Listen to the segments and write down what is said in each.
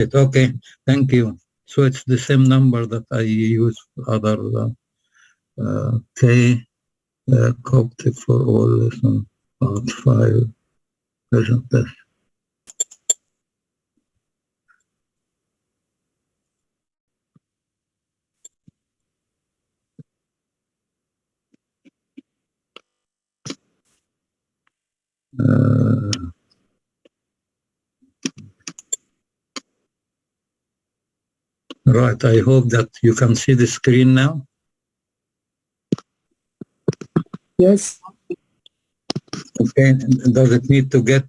Okay, thank you. So it's the same number that I use for other K Coptic for all lesson part 5 version test. Right, I hope that you can see the screen now. Yes. Okay, does it need to get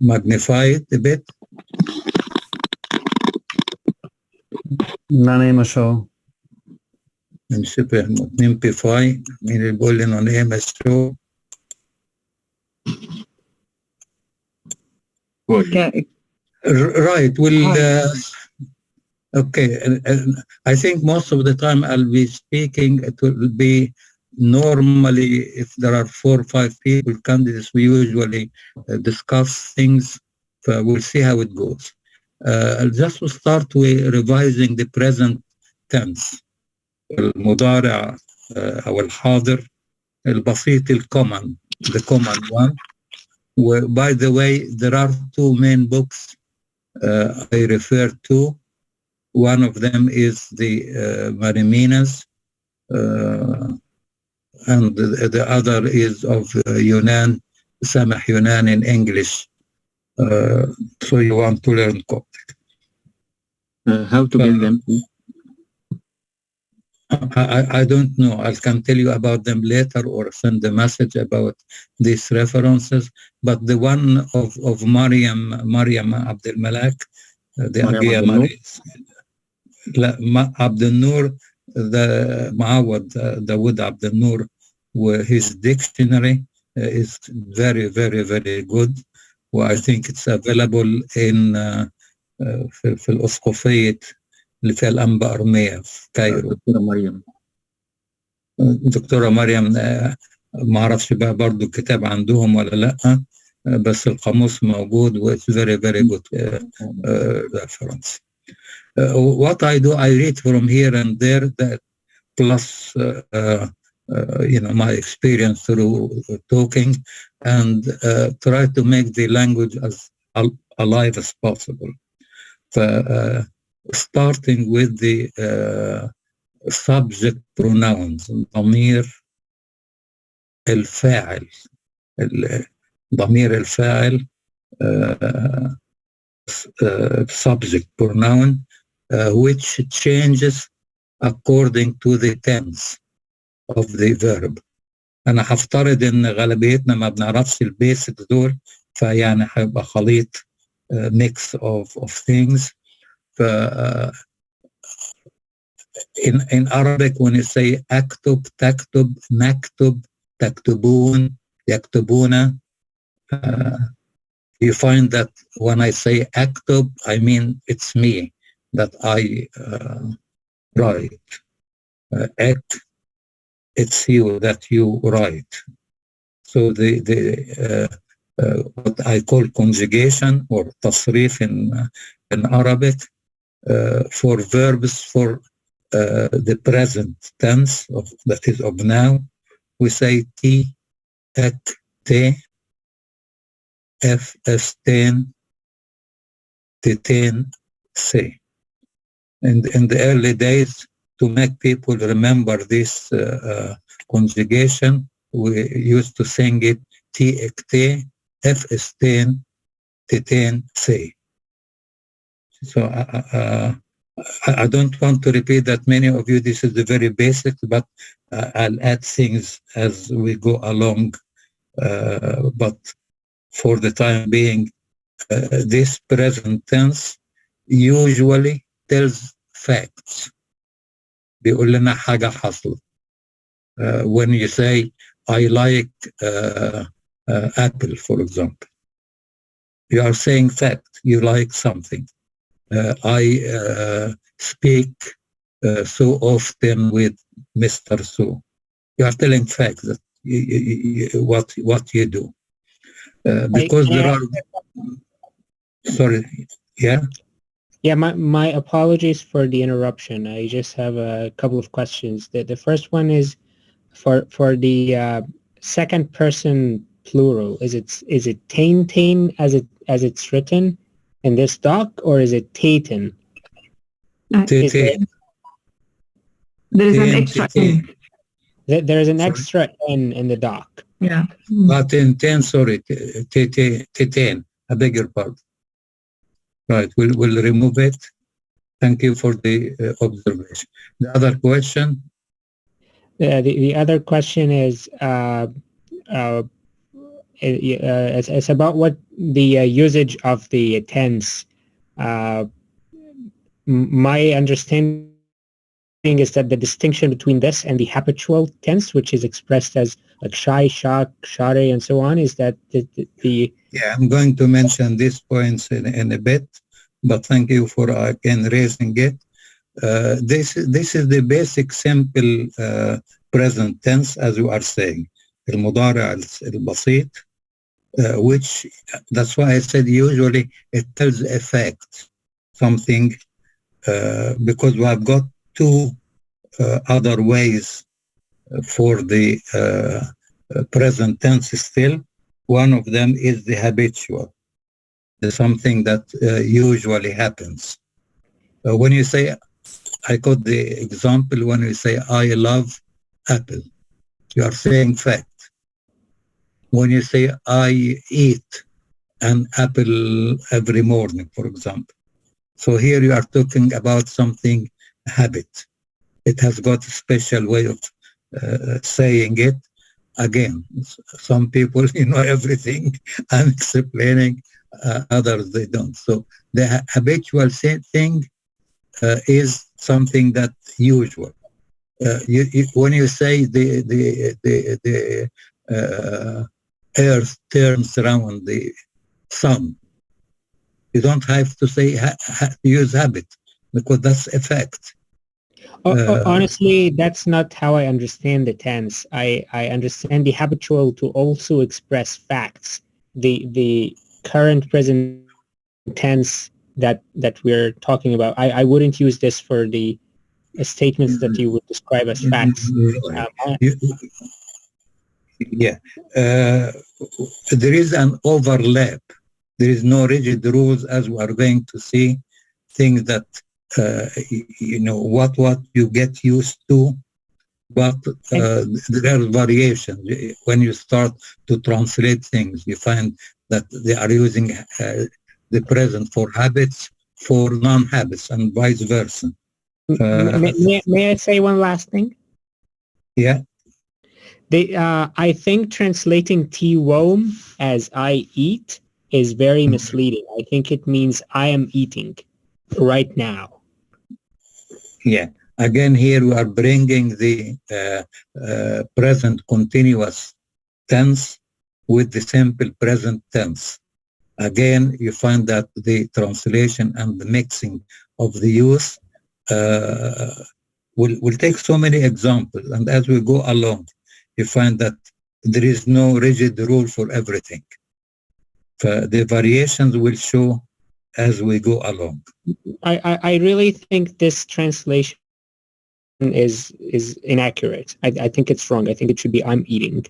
magnified a bit? لا نايمة شو نشبه نمبيفاي مين اللي بيقول انه نايمة شو؟ Right, okay, I think most of the time I'll be speaking, it will be normally, if there are 4 or 5 people, candidates, we usually discuss things, we'll see how it goes. Just to start with revising the present tense, المضارع أو الحاضر البسيط الcommon, the common one. By the way, there are 2 main books I refer to. One of them is the Mariminas, and the other is of Yunan, Samah Yunan in English. So you want to learn Coptic. How to get them? I don't know. I can tell you about them later or send a message about these references. But the one of Maryam Abdel Malak, the Anbiya Abdel Nur, the Ma'awad Dawood Abdel Nur, his dictionary is very, very, very good. Well, I think it's available in في الأسقفية اللي فيها الأنبا أرمية في كايرو. دكتورة مريم ما أعرفش بقى برضو الكتاب عندهم ولا لأ، بس القاموس موجود و it's very, very good reference. What I do, I read from here and there, that plus my experience through talking, and try to make the language as alive as possible. Starting with the subject pronouns, ضمير الفاعل ضمير الفاعل subject pronoun which changes according to the tense of the verb. أنا هفترض إن غالبيتنا ما بنعرفش البيسكس دول، فيعني هيبقى خليط mix of things. In Arabic, when you say أكتب, تكتب, نكتب, تكتبون, يكتبون, you find that when I say أكتب, I mean it's me, that I write. It's you, that you write. So the what I call conjugation or تصريف in Arabic for verbs for the present tense of, that is of now, we say ti, ek, te, f, esten, teten, se. In the early days, to make people remember this conjugation, we used to sing it ti, ek, te, f, esten, teten, se. So I don't want to repeat that many of you, this is the very basics, but I'll add things as we go along. But for the time being, this present tense usually tells facts. بيقول لنا حاجة حصلت. When you say, I like apple, for example, you are saying fact, you like something. I speak so often with Mr. So. You are telling facts that what you do. Because there are... Sorry, Yeah. Yeah, my apologies for the interruption. I just have a couple of questions. The first one is for the second person plural. Is it tain as it's written in this doc, or is it taten? Is Tete. There is an Ten, extra tete. N. there's an Sorry? extra N in the doc. Yeah. But in 10, sorry, tete. I beg your pardon. Right, we'll remove it. Thank you for the observation. The other question? The other question is it's about what the usage of the tense. My understanding is that the distinction between this and the habitual tense, which is expressed as like shy, shock, share, and so on, is that the Yeah, I'm going to mention these points in a bit, but thank you for again raising it. This is the basic simple present tense, as you are saying, المضارع البسيط, which that's why I said usually it tells a fact, something, because we have got two other ways for the present tense still. One of them is the habitual, something that usually happens. When you say, I got the example, when you say, I love apple, you are saying fact. When you say, I eat an apple every morning, for example. So here you are talking about something, habit. It has got a special way of saying it. Again, some people, everything I'm explaining, others they don't. So the habitual thing is something that usual. When you say the earth turns around the sun, you don't have to say use habit, because that's a fact. Honestly, that's not how I understand the tense. I understand the habitual to also express facts. The current present tense that we're talking about, I wouldn't use this for the statements that you would describe as facts. Yeah, there is an overlap. There is no rigid rules, as we are going to see. Things that what you get used to, but there are variations. When you start to translate things, you find that they are using the present for habits, for non-habits, and vice versa. May I say one last thing? Yeah. I think translating T-wom as I eat is very misleading. I think it means I am eating right now. Yeah. Again, here we are bringing the present continuous tense with the simple present tense. Again, you find that the translation and the mixing of the use will take so many examples. And as we go along, you find that there is no rigid rule for everything. The variations will show as we go along. I really think this translation is inaccurate. I think it's wrong. I think it should be I'm eating.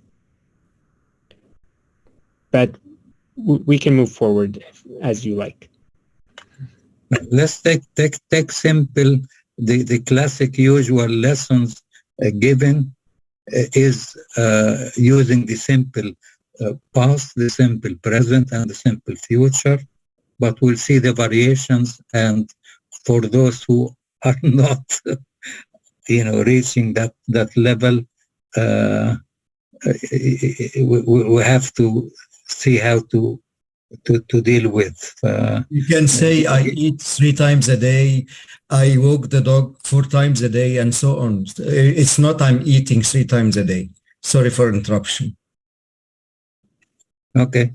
But we can move forward as you like. Let's take simple, the classic usual lessons given is using the simple past, the simple present, and the simple future. But we'll see the variations, and for those who are not, reaching that level, we have to see how to deal with. You can say I eat 3 times a day, I walk the dog 4 times a day, and so on. It's not I'm eating 3 times a day. Sorry for interruption. Okay,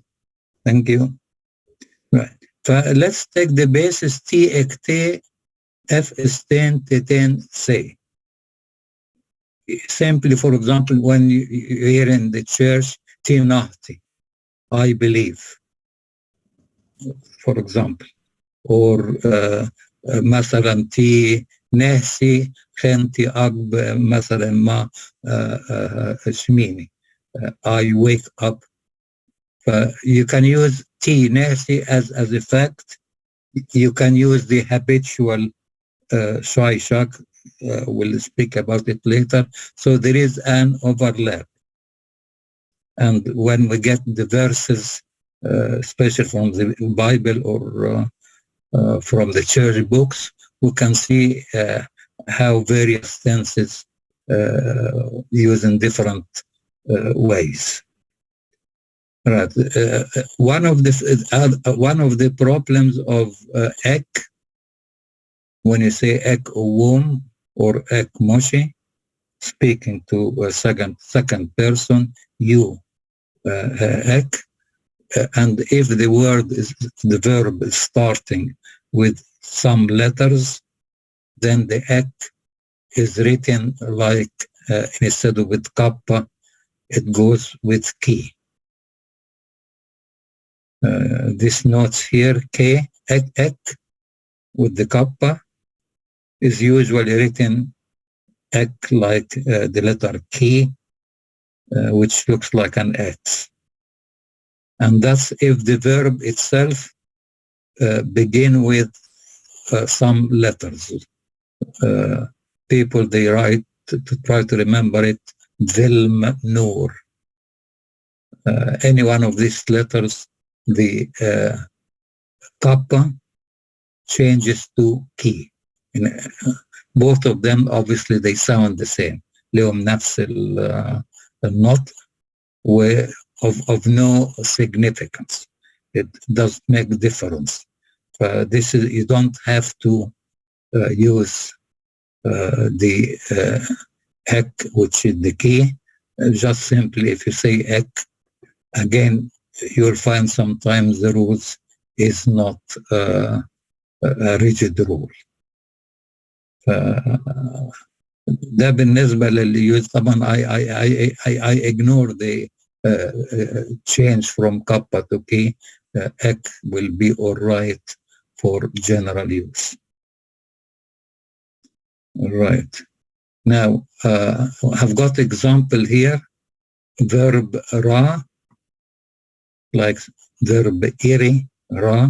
thank you. Right. Let's take the basis T ekte, F esten, teten, say. Simply, for example, when you hear in the church, Tinahti, I believe, for example. or مثلا تي ناسي خنتي أقب مثلا ما شميني I wake up. You can use T nasty as a fact. You can use the habitual Shak. We'll speak about it later. So there is an overlap. And when we get the verses, especially from the Bible or from the church books, we can see how various tenses use in different ways. Right. One of the problems of ek, when you say ek wom or ek moshi, speaking to a second person, you ek, and if the verb is starting with some letters, then the ek is written like instead of with kappa, it goes with ki. This notes here, K, ek, with the kappa, is usually written ek like the letter K, which looks like an X. And that's if the verb itself begin with some letters. People, they write to try to remember it, Vilm Nur. Any one of these letters, the kappa changes to ki. Both of them, obviously, they sound the same. لهم نفس النطق of no significance. It does make difference. This is, you don't have to use the ek, which is the key. Just simply, if you say ek, again, you'll find sometimes the rules is not a rigid rule. ده بالنسبة للي يوز. طبعا I ignore the change from kappa to ki. Ek will be all right for general use. All right. Now, I've got example here. Verb ra, like verb iri, ra,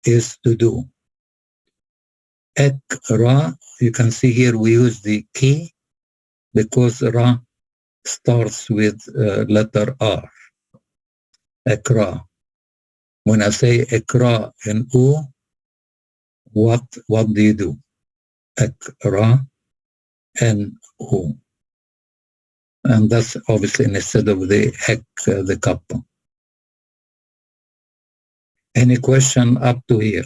is to do. Ek ra, you can see here we use the ki because ra starts with letter R. Ekra. When I say ekra and u, what do you do? Ekra and u. And that's obviously instead of the ek, the kappa. Any question up to here?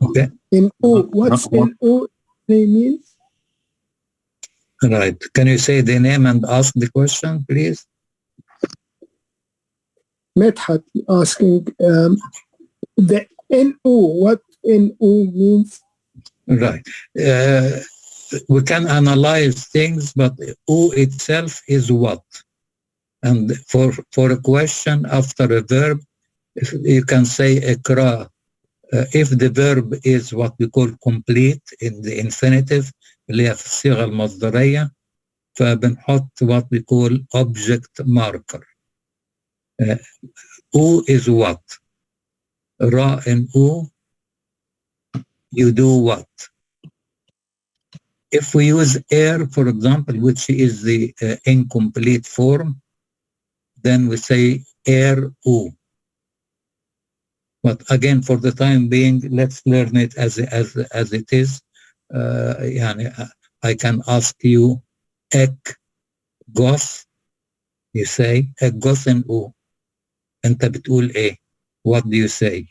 Okay. In O, what's in O they mean? Right. Can you say the name and ask the question, please? Medhat asking the NO, what NO means? Right. We can analyze things, but O itself is what? And for a question after a verb, you can say ekra. If the verb is what we call complete in the infinitive, اللي هي في الصيغة المصدرية, فبنحط what we call object marker. Who is what? Ra and who, you do what? If we use air, for example, which is the incomplete form, then we say air who. But again, for the time being, let's learn it as it is. I can ask you, ek gos, you say, ek gos and u. أنت بتقول إيه? What do you say?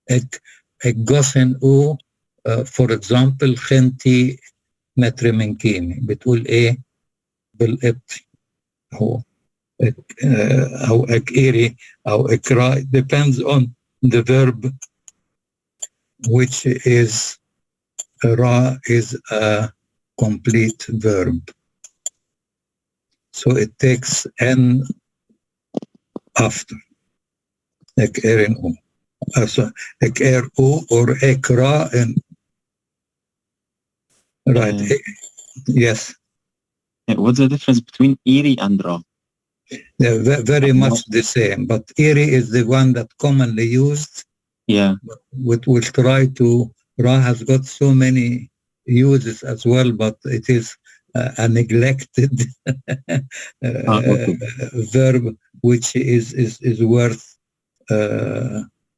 ek gos and u, for example, خنتي متر من كيمي. بتقول إيه؟ بالقبطي. هو أو إيري أو إكرا, depends on the verb, which is ra is a complete verb. So it takes n after. Ek-er in O. So ek-er O or ek-ra in. Right. Yes. What's the difference between Iri and Ra? They're very much the same, but Iri is the one that commonly used. Yeah. We'll try to. Ra has got so many uses as well, but it is a neglected verb which is worth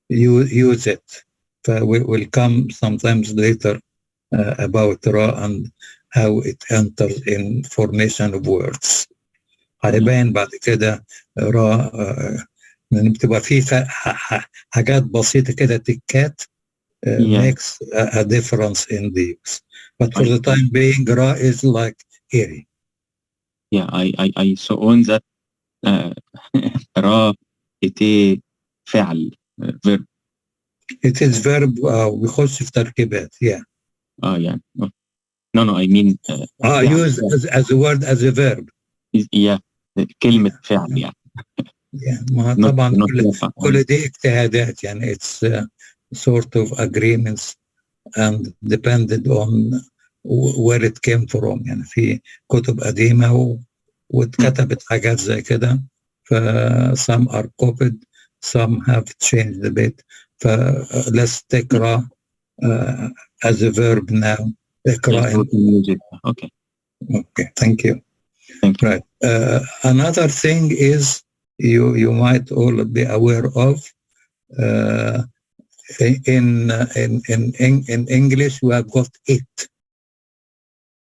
use it. We'll come sometimes later about Ra and how it enters in formation of words. هيبين بعد كده را بتبقى فيه حاجات بسيطة كده تكات makes a difference in the use. But for the time being, Ra is like Iri. Yeah, I saw on that Ra était فعل verb. It is verb ويخش في تركيبات. Yeah. Yeah. No, I mean. Use as a word as a verb. Yeah. كلمة فعل يعني. ما طبعا كل دي اجتهادات يعني it's sort of agreements and depended on where it came from يعني في كتب قديمة واتكتبت حاجات زي كده some are copied, some have changed a bit. Let's take Ra as a verb now. Okay. Okay, thank you. Thank you. Right. Another thing is you might all be aware of in English we have got it.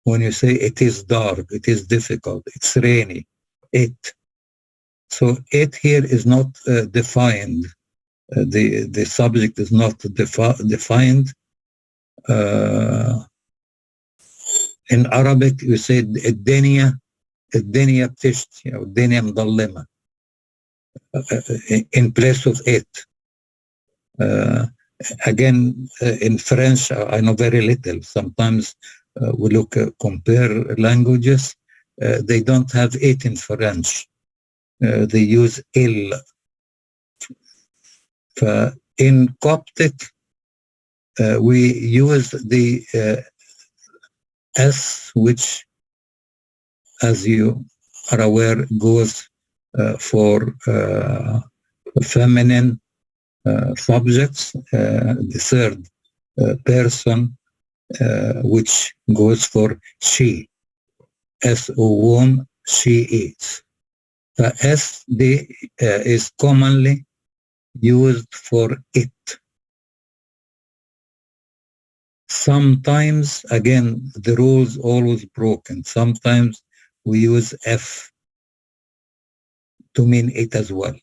When you say it is dark, it is difficult, it's rainy, it. So it here is not defined. The subject is not defined. In Arabic you say الدنيا بتشتي أو الدنيا مظلمة in place of it. Again, in French, I know very little. Sometimes we compare languages. They don't have it in French. They use il. In Coptic, we use the S, which, as you are aware, goes for feminine subjects, the third person, which goes for she. S-O-wom, she is. The S is commonly used for it. Sometimes, again, the rule's always broken. Sometimes we use F to mean it as well.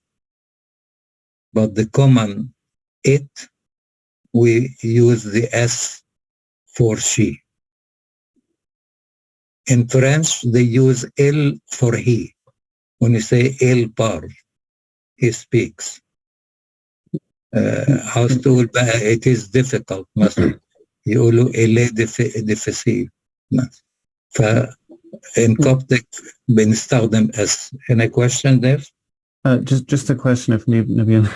But the common it, we use the S for she. In French, they use il for he. When you say il parle, he speaks. It is difficult. مثلا يقولوا il est difficile. In Coptic بنستخدم S. Any question there? Just a question, if Nabil.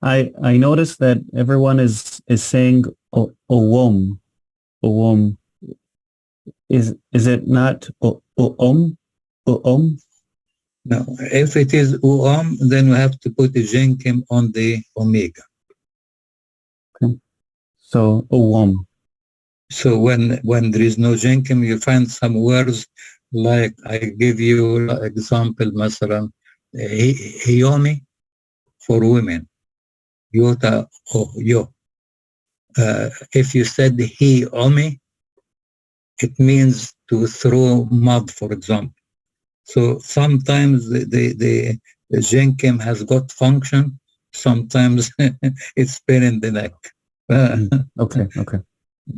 I noticed that everyone is saying owom. Owom. Is it not oom? Oom? No. If it is oom, then we have to put a jenkim on the omega. Okay. So owom. So when there is no jenkim, you find some words like I give you example, مثلا Hiyomi for women. Yota or yo. If you said he omi, it means to throw mud, for example. So sometimes the jenkim has got function. Sometimes it's pain in the neck. Okay.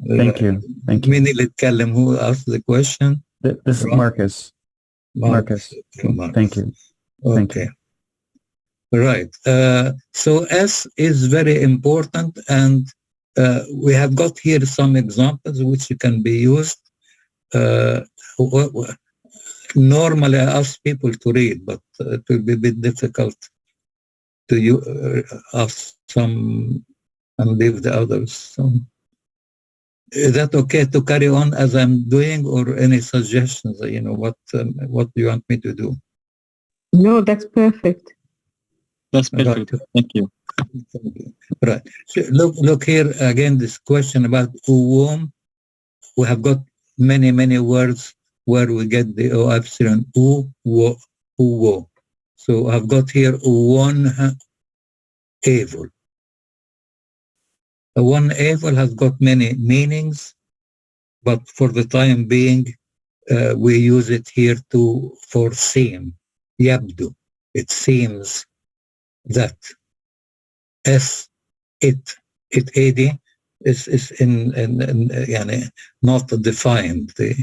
Thank you. مين اللي اتكلم? Who asked the question? This is Marcus. Marcus. Thank you. Okay. Right. So S is very important, and we have got here some examples which can be used. Normally I ask people to read, but it will be a bit difficult to you ask some and leave the others. So, is that okay to carry on as I'm doing, or any suggestions? What do you want me to do? No, that's perfect. That's perfect. Right. Thank you. Right. So look here again. This question about uwom. We have got many words where we get the o epsilon uwo. So I've got here one evil. One evil has got many meanings, but for the time being, we use it here for seem. Yabdu. It seems that. It ad is in يعني not defined. The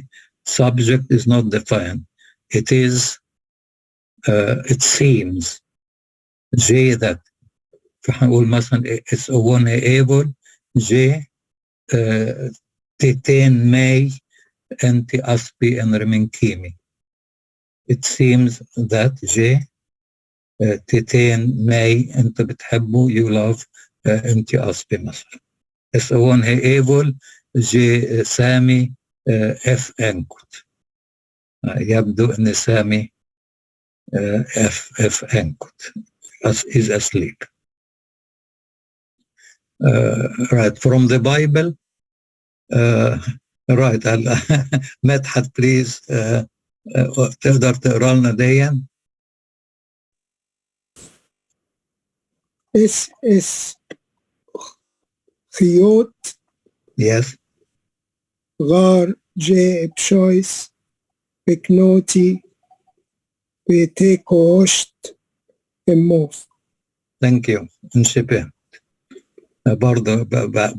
subject is not defined. It is. It seems. J that. فحنقول مثلا it's one able. J تتين may أنت أصبي and رمنكيمي. It seems that J تتين may أنت بتحبه you love أنت أصبي مثلا. It's one able. J سامي F أنكت. يبدو أن سامي F أنكت is asleep. Right, from the Bible. Right, مدحت please تقدر تقرا لنا ديا. اس خيوط. Yes. غار جي بشويس بكنوتي بتيكوشت الموف. Thank you. انشبه. برضه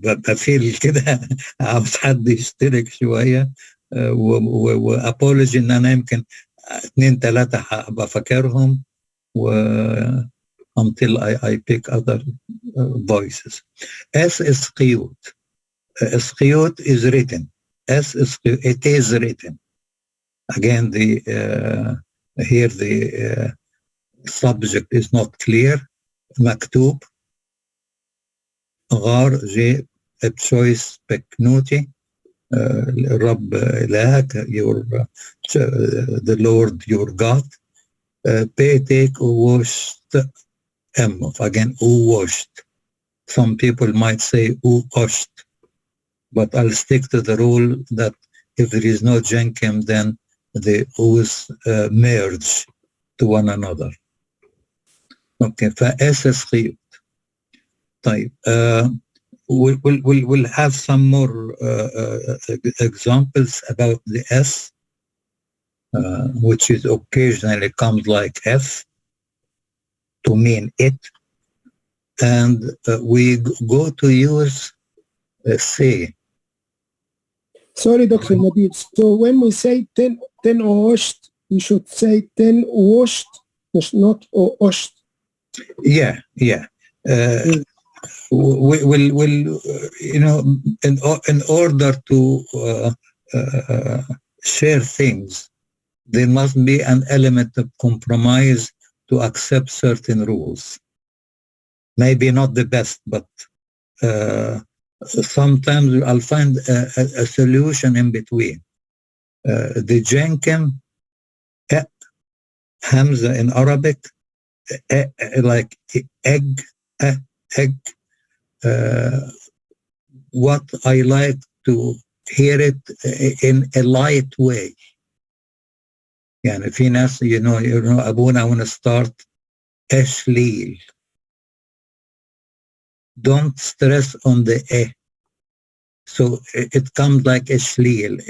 بفيل كده عاوز حد يشترك شوية وابولوجي ان انا يمكن 2-3 هبقى فاكرهم until I pick other voices. S is خيوط. خيوط is written. S is it is written. Again, here the subject is not clear. مكتوب. غار جي بشويس بكنوتي الرب إلهك the Lord your God. بيتك washed أمف. Again, washed. Some people might say washed, but I'll stick to the rule that if there is no jenkem, then the O's merge to one another. Okay, فأسس خيوط. طيب, we'll have some more examples about the S, which is occasionally comes like F to mean it, and we go to use say. Sorry, Dr. Nabil. So when we say ten washed, we should say 10 washed, not washed. Yeah. We'll in order to share things, there must be an element of compromise to accept certain rules. Maybe not the best, but sometimes I'll find a solution in between. The jenkem, Hamza in Arabic, like egg. What I like to hear it in a light way. يعني في ناس أبونا I want to start أشليل. Don't stress on the so it comes like أشليل,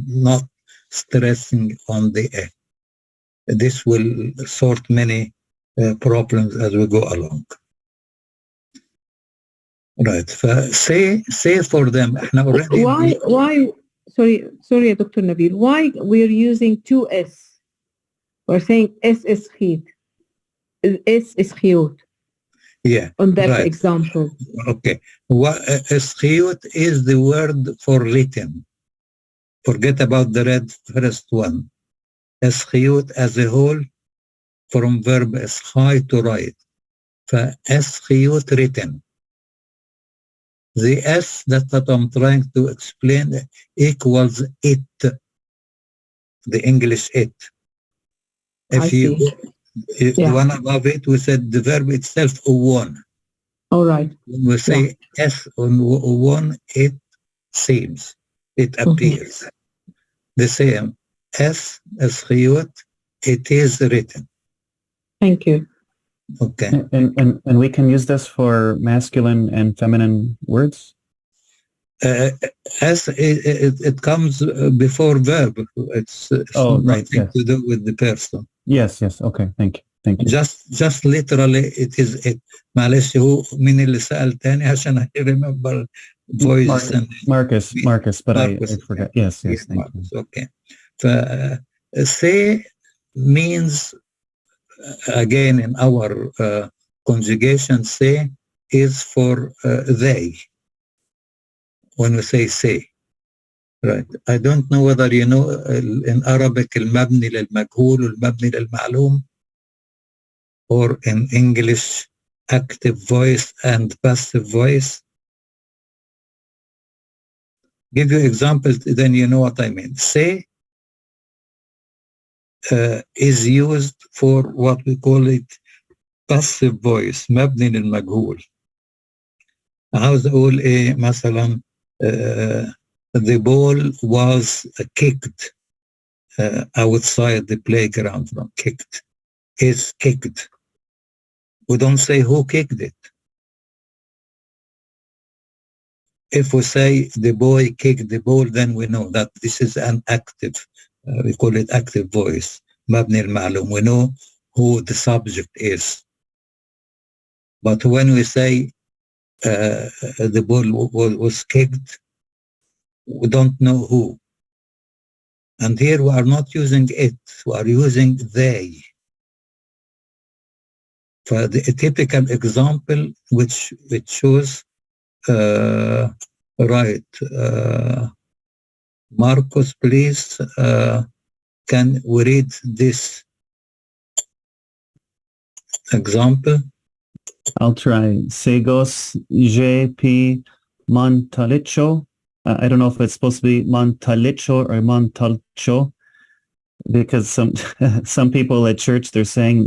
not stressing on the This will sort many problems as we go along. Right. Say for them. Why? Sorry, Dr. Nabil. Why we're using 2S? We're saying S is khid. S is khiyut. Yeah. On that right. example. Okay. What khiyut is the word for written. Forget about the first one. Khiyut as a whole, from verb eschai to write. S خيوط written. The S that I'm trying to explain equals it, the English it. If you Yeah. one above it, we said the verb itself one. All right. When we say S on one, it seems, it appears. The same. S as خيوط, it is written. Thank you. Okay. And we can use this for masculine and feminine words? As it comes before verb. It's right, nothing yes. to do with the person. Yes, okay, thank you. Just literally it is it. معلش هو مين اللي سأل تاني عشان I remember voice and Marcus, but I forgot. Yes, thank Marcus, you. okay. Say means, again in our conjugation, say is for they. When we say, right? I don't know whether you know in Arabic المبني للمجهول والمبني للمعلوم, or in English active voice and passive voice. Give you examples, then you know what I mean. Say is used for what we call it passive voice, مبني للمجهول. عاوز أقول إيه مثلا the ball was kicked outside the playground. From kicked is kicked. We don't say who kicked it. If we say the boy kicked the ball, then we know that this is an active, we call it active voice, مبني المعلوم. We know who the subject is. But when we say the ball was kicked, we don't know who. And here we are not using it, we are using they. For the typical example which shows, right, Marcus, please, can we read this example? I'll try. Segos JP Montalicho. I don't know if it's supposed to be Montalicho or Montalcho, because some people at church, they're saying,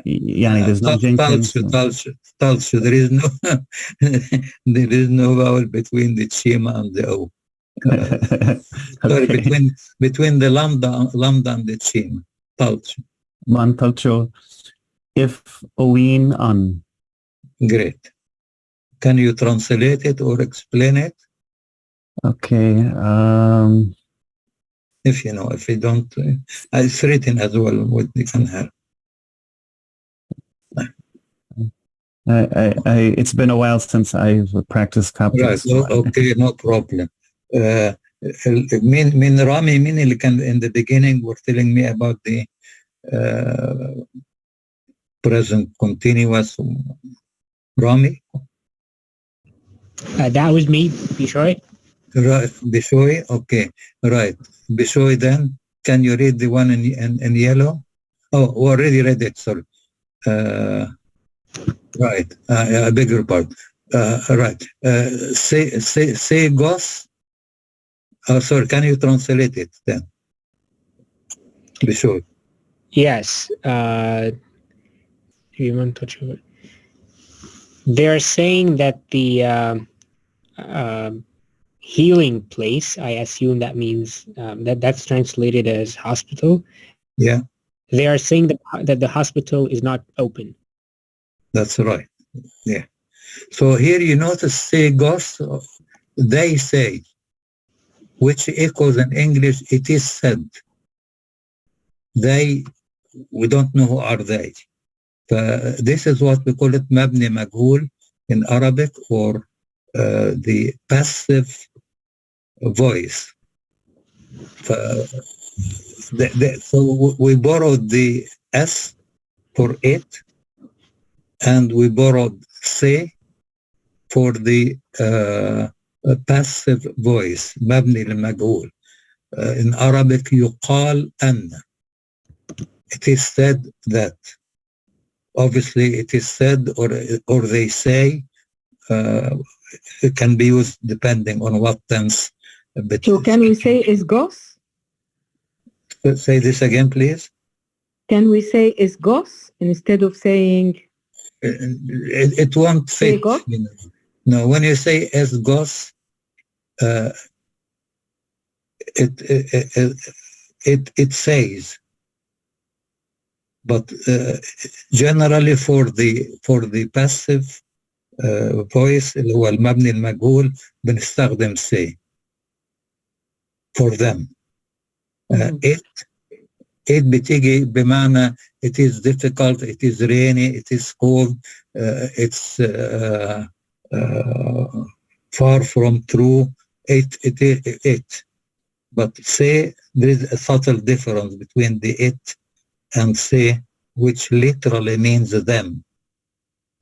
yani, there's no Jenkins. Talcho. There is no vowel between the chima and the o. Sorry, between the lambda and the chima. Talcho. Montalcho. If Oween on. Great. Can you translate it or explain it? Okay. If you know, if you don't, it's written as well. What you can have. It's been a while since I've practiced Coptic. Right. Okay, no problem. Min Rami, اللي كان in the beginning were telling me about the present continuous. Rami? That was me, Bishoy. Right, Bishoy, okay, right. Bishoy, then, can you read the one in yellow? Oh, we already read it, sorry. Right, I beg your pardon. Right, say gos. Oh, sorry, can you translate it then? Bishoy. Yes. They're saying that the healing place, I assume that means that's translated as hospital. Yeah. They are saying that the hospital is not open. That's right. Yeah. So here you notice say gos, they say, which echoes in English, it is said. They, we don't know who are they. This is what we call it مبني مجهول in Arabic, or the passive voice. So we borrowed the S for it, and we borrowed say for the passive voice مبني للمجهول. In Arabic يقال أن. It is said that. obviously it is said or they say. It can be used depending on what tense. So can we say is gos? Say this again, please. Can we say is gos instead of saying It won't say fit. gos? You know. No, when you say es gos, it says, but generally for the passive voice اللي هو المبني المجهول بنستخدم say for them. It بتيجي بمعنى it is difficult, it is rainy, it is cold, it's far from true. It. But say, there is a subtle difference between the it and say, which literally means them.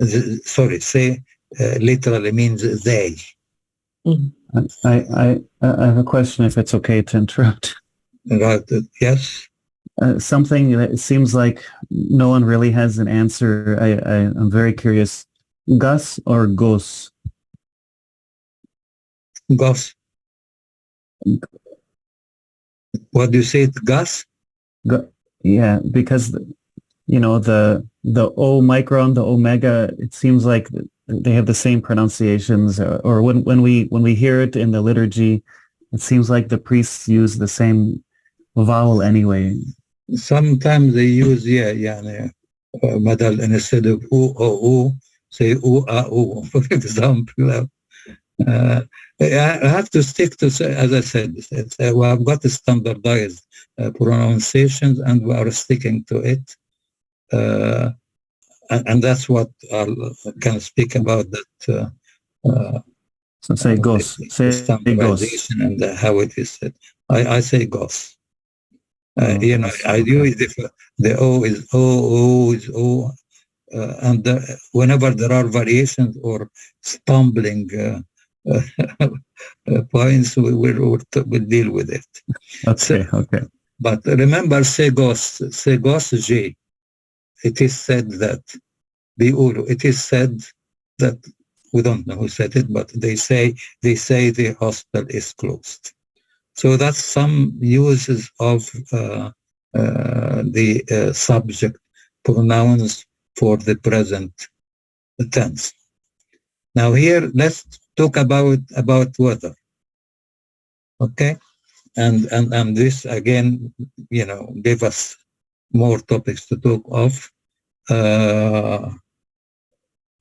Say literally means they. I have a question, if it's okay to interrupt. Right? Yes. Something that it seems like no one really has an answer. I'm very curious. Gus or Gos? Gos. What do you say? Gus? Yeah, because the Omicron, the Omega, it seems like they have the same pronunciations. Or when we hear it in the liturgy, it seems like the priests use the same vowel anyway. Sometimes they use بدل instead of o say o, for example. I have to stick to, as I said, we have got the standardized pronunciations and we are sticking to it. And that's what I can speak about, that so say Gos. Say standardization Gos. and how it is said. I say Gos. I do it if the O is O is O. And whenever there are variations or stumbling points, we'll deal with it. Okay. But remember, Segos J. It is said that it is said that we don't know who said it, but they say the hospital is closed. So that's some uses of the subject pronouns for the present tense. Now here, let's talk about weather. Okay, and this again, gave us more topics to talk of.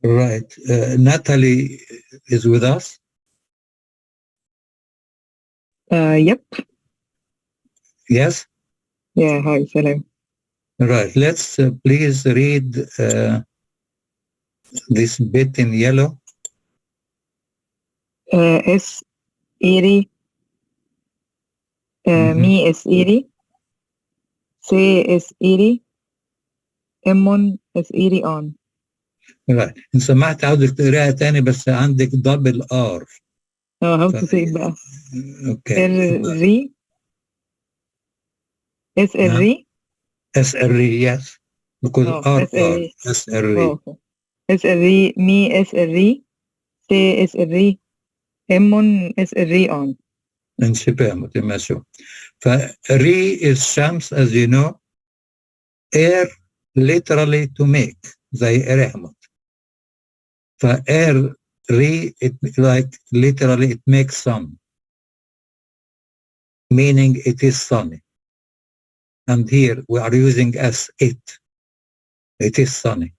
Right, Natalie is with us. Yep. Yes. Yeah. Hi. Salam. Right. Let's please read this bit in yellow. Es iri. Me es iri. Se es iri. Emon es iri on. Right. إن سمحت عاوزك تقراها تاني بس عندك double R. How to say it بقى؟ Okay. الري. SRE? SRE, yes. Because R. SRE. SRE, me SRE. Se SRE. Emon SRE on. انشبه متماشوا. فري is shams, as you know. Air literally to make. زي رحمت. فair re, it like literally it makes sun. Meaning it is sunny. And here we are using as it. It is sunny.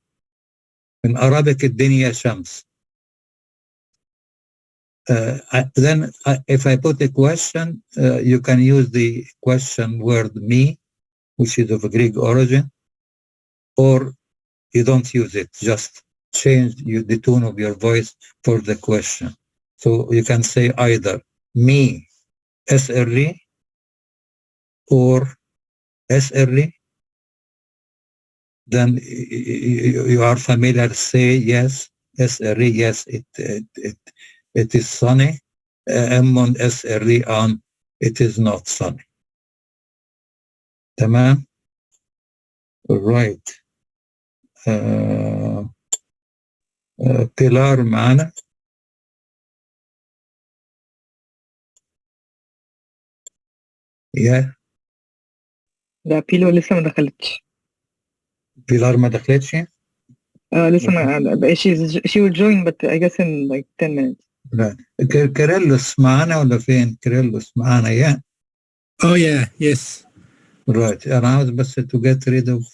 In Arabic, الدنيا شمس. Then if I put a question, you can use the question word me, which is of a Greek origin, or you don't use it, just change the tone of your voice for the question. So you can say either me, SRE, or SRE. Then you are familiar, say yes, SRE, yes, it is sunny. Emon SRE on, it is not sunny. Tamam? Right. بيلار معانا. يا لا بيلو لسه ما دخلتش. بيلار ما دخلتش. لسه ما she will join but I guess in like 10 minutes. لا كيرلس معانا ولا فين؟ كيرلس معانا يا. Oh yeah, yes. Right. أنا عاوز بس to get rid of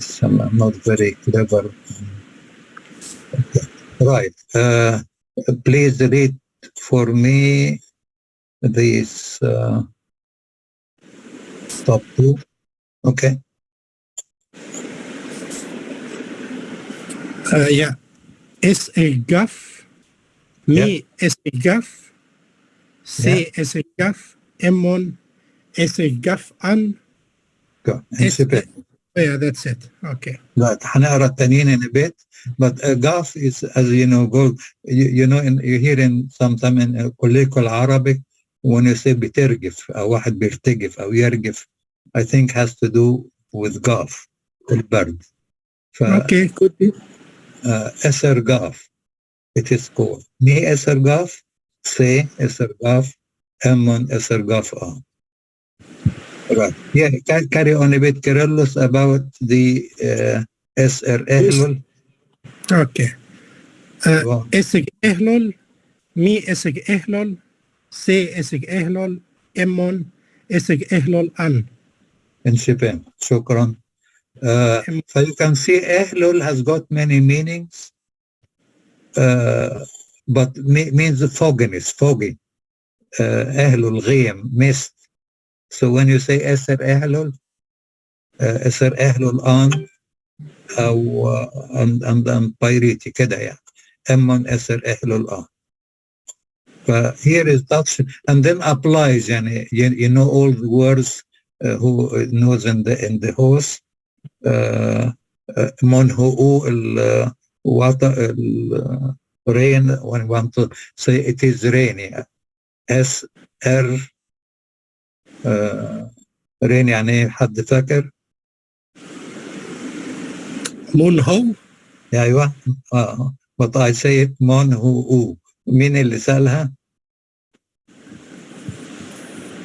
some not very clever. Okay. Right. Please read for me this top 2. Okay. Yeah. S a gaff. Me S a gaff. C S a gaff. M1 S a gaff an. Go. Yeah, that's it. Okay. لا هنقرا التانيين in a bit, but gaff is, as you know, go. You know, you hear in sometime in colloquial Arabic when you say بترجف أو واحد بيرتجف أو يرجف, I think has to do with gaff, البرد. Okay, could be. أسر gaff, it is called. Me أسر gaff, C أسر gaff, M1 أسر gaff on. Right. Yeah, carry on a bit, Carlos, about the SR Ehlul. Okay. Esig Ehlul, me Esig Ehlul, C Esig Ehlul, M1 Esig Ehlul an. In Shibim. Shukran. So you can see Ehlul has got many meanings, but means fogginess, foggy. Ehlul, Ghim, mist. So when you say Esr Ehlul an أو and Pairiti كده يعني. M1 Esr Ehlul an. But here is Dutch, and then applies يعني you know all the words who knows in the host. Monhu water rain, when you want to say it is rainy. SR رين يعني حد فاكر؟ منهو. ايوه but I say it منهو. مين اللي سألها؟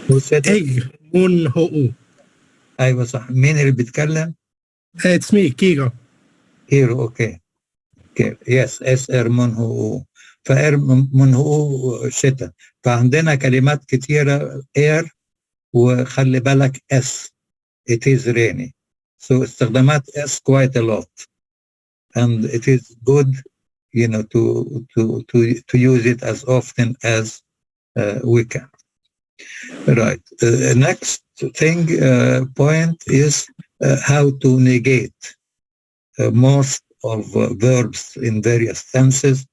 Who said it? منهو. ايوه صح. مين اللي بيتكلم؟ It's me, Kigo. كيرو. اوكي. يس SR منهو. فإر منهو شتاء. فعندنا كلمات كتيرة air وخلي بالك S, it is rainy. So استخدامات S quite a lot, and it is good, you know, to use it as often as we can. Right. Next thing, point is how to negate most of verbs in various tenses,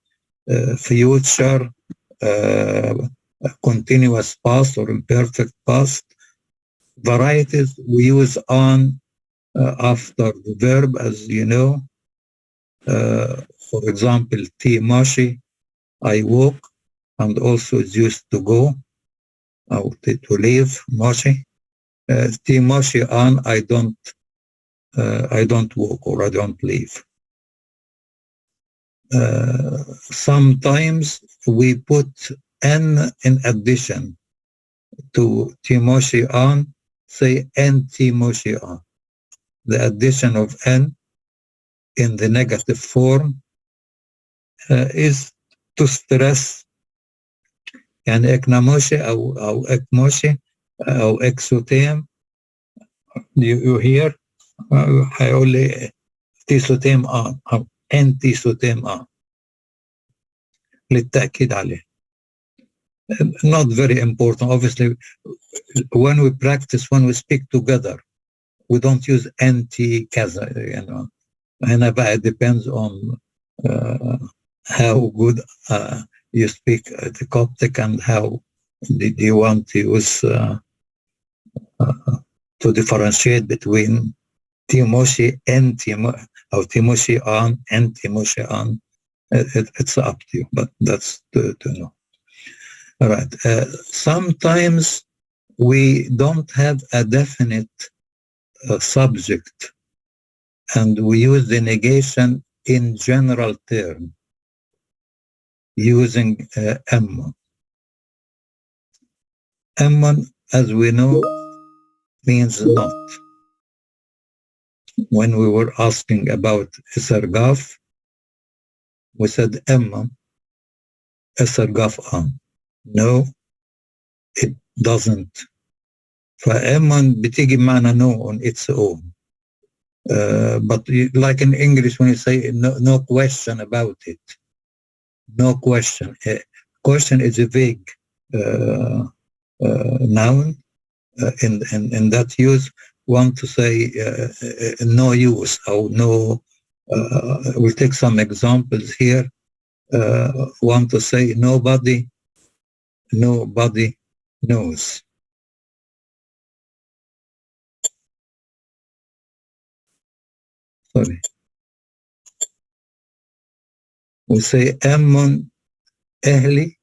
future, continuous past or imperfect past. Varieties we use on after the verb, as you know. For example, Timashi, I walk, and also it's used to go, or to leave, Mashi. Timashi on, I don't walk or I don't leave. Sometimes we put N in addition to Timoshi on, say N Timoshi on. The addition of N in the negative form is to stress يعني إكناموشي أو إكموشي أو إكسوتيم. You hear هيقول لي تيسوتيم on أو إن تيسوتيم on للتأكيد عليه. Not very important. Obviously, when we practice, when we speak together, we don't use NT kaza, you know. And it depends on how good you speak the Coptic and how you want to use to differentiate between Timoshi and or Timoshi on and Timoshi on. It's up to you, but that's to know. All right. Sometimes we don't have a definite subject, and we use the negation in general term using Ammon. Ammon, as we know, means not. When we were asking about Isargaf, we said Ammon, Isargaf Am. No, it doesn't. فأمن بتيجي بمعنى no on its own. But like in English, when you say no question about it, no question. Question is a vague noun. In that use, want to say no use or no. We'll take some examples here. Want to say nobody knows. Sorry. We say Ammon Ehli,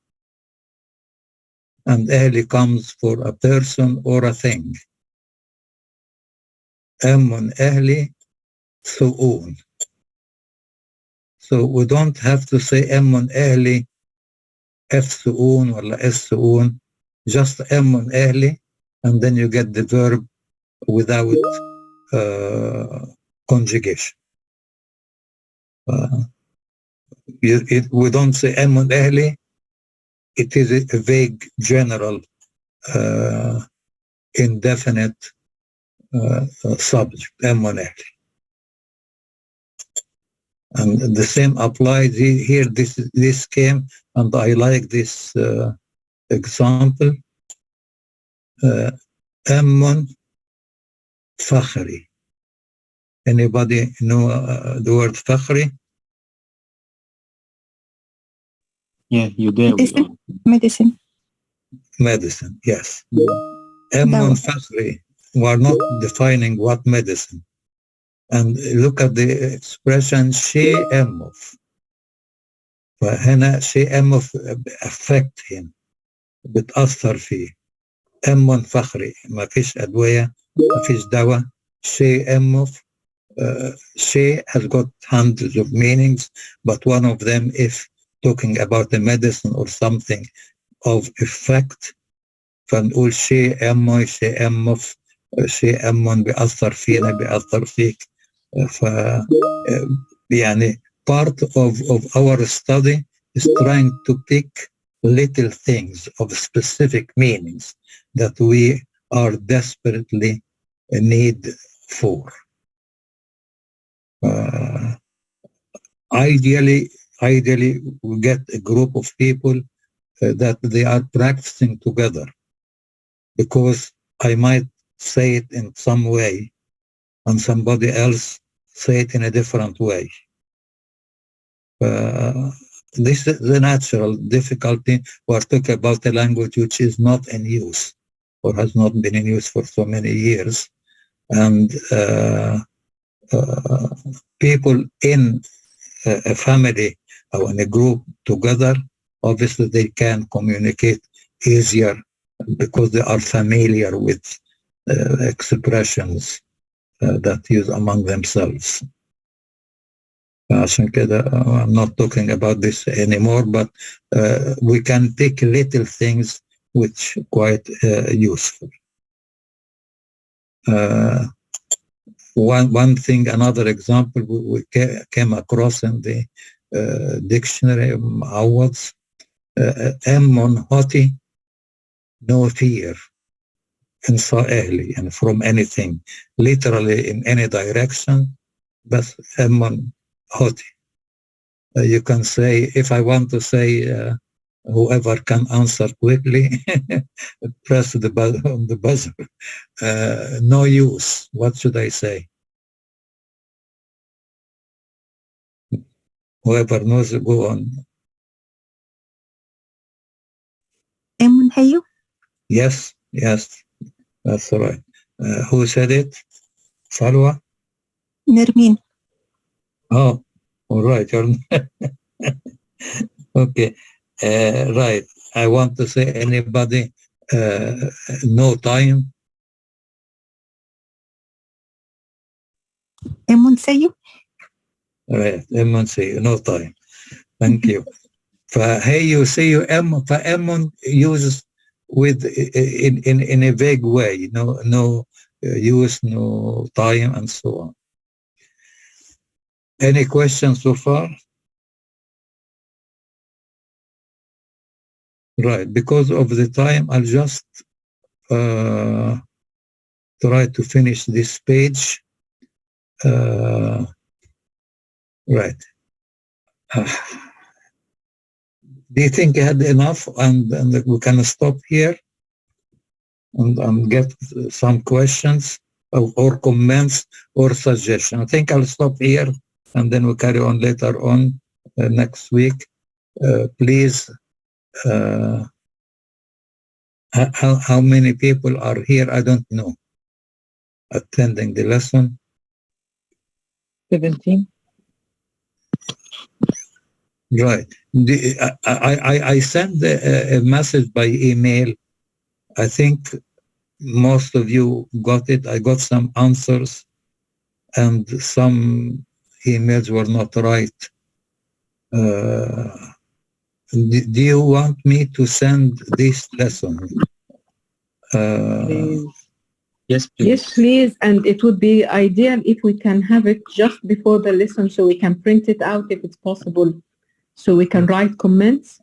and Ehli comes for a person or a thing. Ammon Ehli Su'un. So we don't have to say Ammon Ehli F Su'un or S Su'un, just Ammon Ehli, and then you get the verb without conjugation. We don't say Ammon Ehli. It is a vague, general, indefinite subject, Ammon Ehli. And the same applies here. This came, and I like this example. Ammon Fakhri. Anybody know the word Fakhri? Yeah, you dare. Medicine. Medicine, yes. Ammon Fakhri. We are not defining what medicine. And look at the expression شيء أمف. فهنا شيء أمف affect him. بتأثر فيه. أمن فخري. ما فيش أدوية. ما فيش دواء. شيء أمف. شيء has got hundreds of meanings, but one of them, if talking about a medicine or something of effect, فنقول شيء أمي شيء أمف شيء أمن بيأثر فينا بيأثر فيك. يعني part of our study is trying to pick little things of specific meanings that we are desperately in need for. Ideally, we get a group of people that they are practicing together, because I might say it in some way and somebody else say it in a different way. This is the natural difficulty. We're talking about a language which is not in use or has not been in use for so many years. And people in a family or in a group together, obviously they can communicate easier because they are familiar with expressions that use among themselves. عشان كده I'm not talking about this anymore, but we can pick little things which quite useful. One thing, another example we came across in the dictionary awards, Ammon Hoti, no fear, in Sa'ehli, and from anything, literally in any direction, but Ammon Hoti. You can say, if I want to say, whoever can answer quickly, press the button on the buzzer. No use. What should I say? Whoever knows, go on. Ammon Hayo? Yes, that's right. Who said it? Salwa? Nermin. Oh, all right. Okay. Right. I want to say anybody, no time. Monseyo. Right, say no time. Thank you. فهي you see you فأمون uses with in a vague way, no use, no time, and so on. Any questions so far? Right, because of the time, I'll just try to finish this page. Right. Do you think you had enough and we can stop here and get some questions or comments or suggestions? I think I'll stop here and then we'll carry on later on next week. Please, how many people are here? I don't know. Attending the lesson. 17. Right. I sent a message by email. I think most of you got it. I got some answers and some emails were not right. Do you want me to send this lesson? Yes, please. Yes, please. And it would be ideal if we can have it just before the lesson so we can print it out if it's possible. So we can write comments.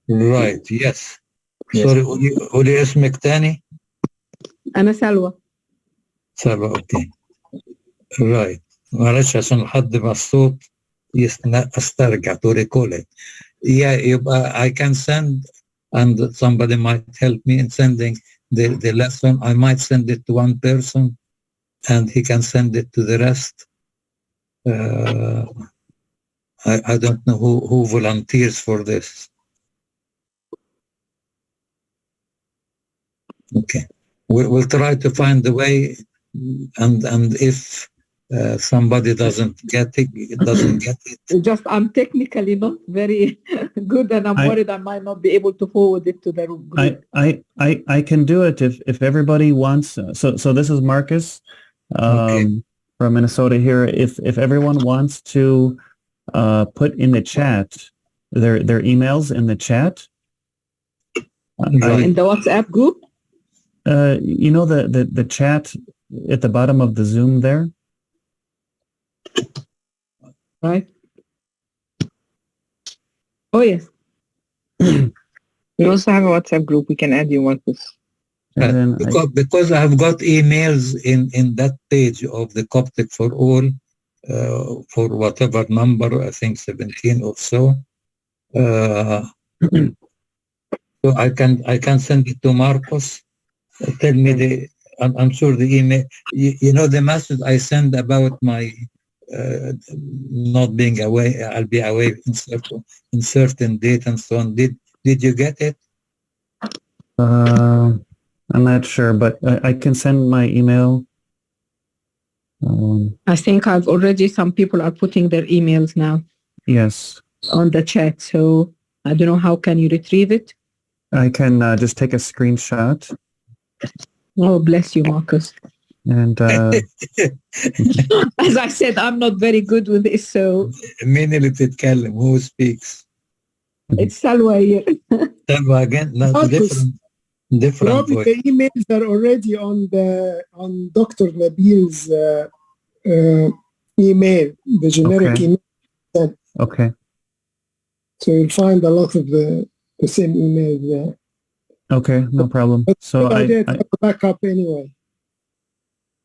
Right, yes. Yes. Sorry, قولي اسمك تاني؟ أنا سلوى. سلوى، اوكي. Right. معلش عشان لحد ما الصوت استرجع to recall it. Yeah, I can send, and somebody might help me in sending the lesson. I might send it to one person and he can send it to the rest. I don't know who volunteers for this. Okay, we'll try to find a way, and if somebody doesn't get it. Just I'm technically not very good, and I'm worried I might not be able to forward it to the group. I can do it if everybody wants. So this is Marcus from Minnesota here. If everyone wants to put in the chat their emails in the chat. In the WhatsApp group? You know the chat at the bottom of the Zoom there? Right. Oh, yes. We also have a WhatsApp group. We can add you, Marcus. Because I have got emails in that page of the Coptic for All for whatever number, I think 17 or so. So I can send it to Marcos. Tell me I'm sure the email. You know the message I send about my not being away. I'll be away in certain date and so on. Did you get it? I'm not sure, but I can send my email. I think some people are putting their emails now. Yes. On the chat. So I don't know, how can you retrieve it? I can just take a screenshot. Oh, bless you, Marcus. And as I said, I'm not very good with this, so. Who speaks? It's Salwa here. Salwa again? No, different Probably voice. the emails are already on Dr. Nabil's email, the generic email. Okay. So you'll find a lot of the same emails there. Okay, no problem. But so I did have a backup anyway.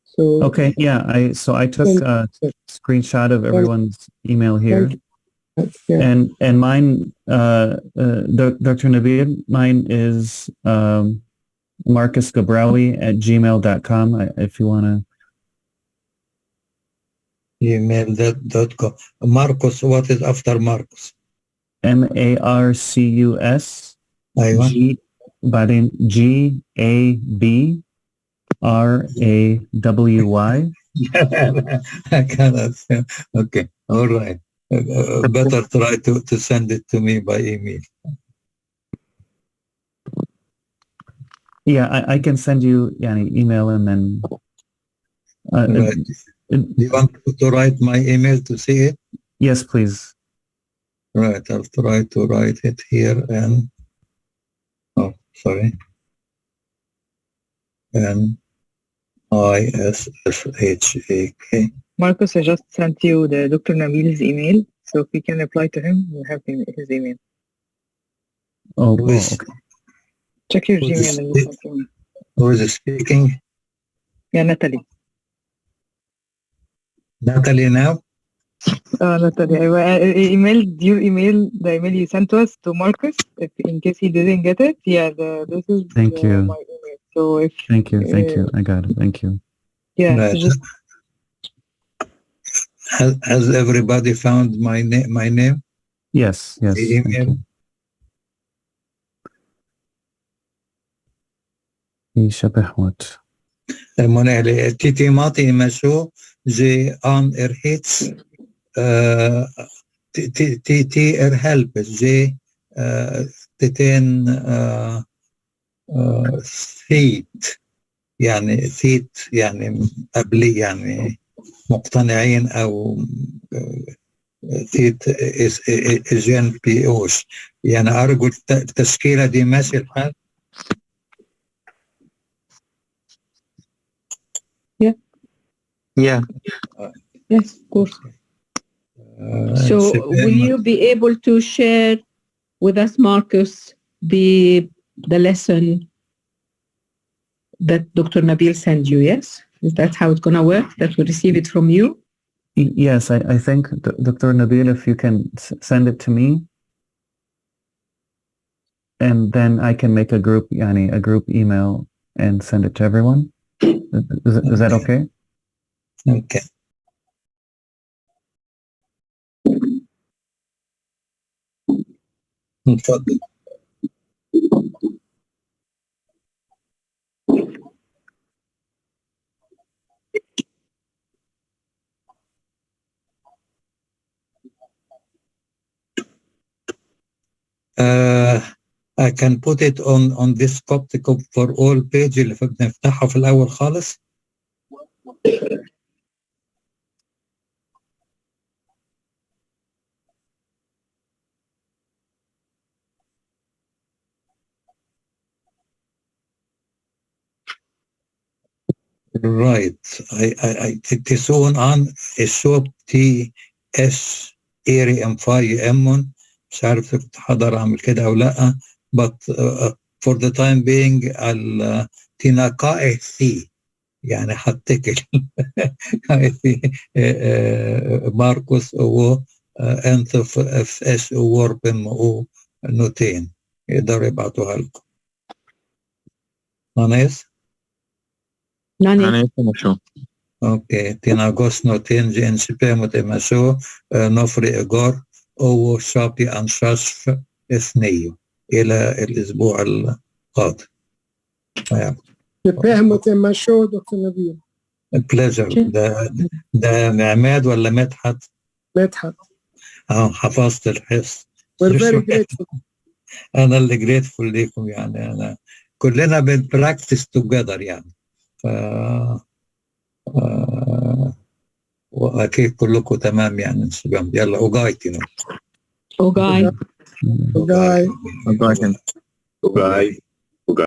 So okay, yeah. I took a screenshot of everyone's email here, and mine, Dr. Nabil, mine is marcusgabrawi@gmail.com. If you want to. Email.com. Marcus, what is after Marcus? MARCUS. بعدين GABRAWY. I cannot say. Okay, all right. Better try to send it to me by email. Yeah, I can send you an email and then. Right. Do you want to write my email to see it? Yes, please. Right, I'll try to write it here and N-I-S-S-H-A-K. Marcus, I just sent you the Dr. Nabil's email, so if you can reply to him, you have his email. Okay. Check your Who is Gmail and you sent him. Who is speaking? Yeah, Natalie. Natalie now? Natalie, I emailed the email you sent to us to Marcus, if in case he didn't get it. Yeah, this is Thank you. my email. So if Thank you. I got it. Thank you. yeah, Right. so just Has everybody found my name? Yes. The Thank email? you. يشبه what? Monele titimati masho je an hits ti help je تتين ثيت يعني ثيت يعني قبلي يعني مقتنعين او ثيت جن بي اوش يعني ارجو التشكيله دي ماشي الحال. Yeah. Yes, of course. So will you be able to share with us, Marcus, the lesson that Dr. Nabil sent you, yes? Is that how it's going to work, that we receive it from you? Yes, I think, Dr. Nabil, if you can send it to me, and then I can make a group email and send it to everyone. Is that okay? Okay. اتفضل. I can put it on this Coptic for all page اللي بنفتحها في الأول خالص. Right. I تسون عن الشوب تي اس ايري ام فاي امون مش عارف كنت حضر اعمل كده او لا but for the time being التناقائه ثي يعني حتكل ماركوس او انت اف اس ووربن او نوتين يقدروا يبعتوها لكم. نانيس؟ أنا شو. اوكي تناقص نوتين جين سبيمو تمسو نفري ايجور او شابي انشاش اثنيو الى الاسبوع القادم. تفهم شو دكتور نبيل؟ بليجر. ده عماد ولا مدحت؟ مدحت. حفظت الحس. We're very grateful. انا اللي جريتفول ليكم يعني انا كلنا بنبراكتس توجذر يعني واكيد كلكم تمام يعني انسجام. يلا اوجايتي Okay. Bye. Bye.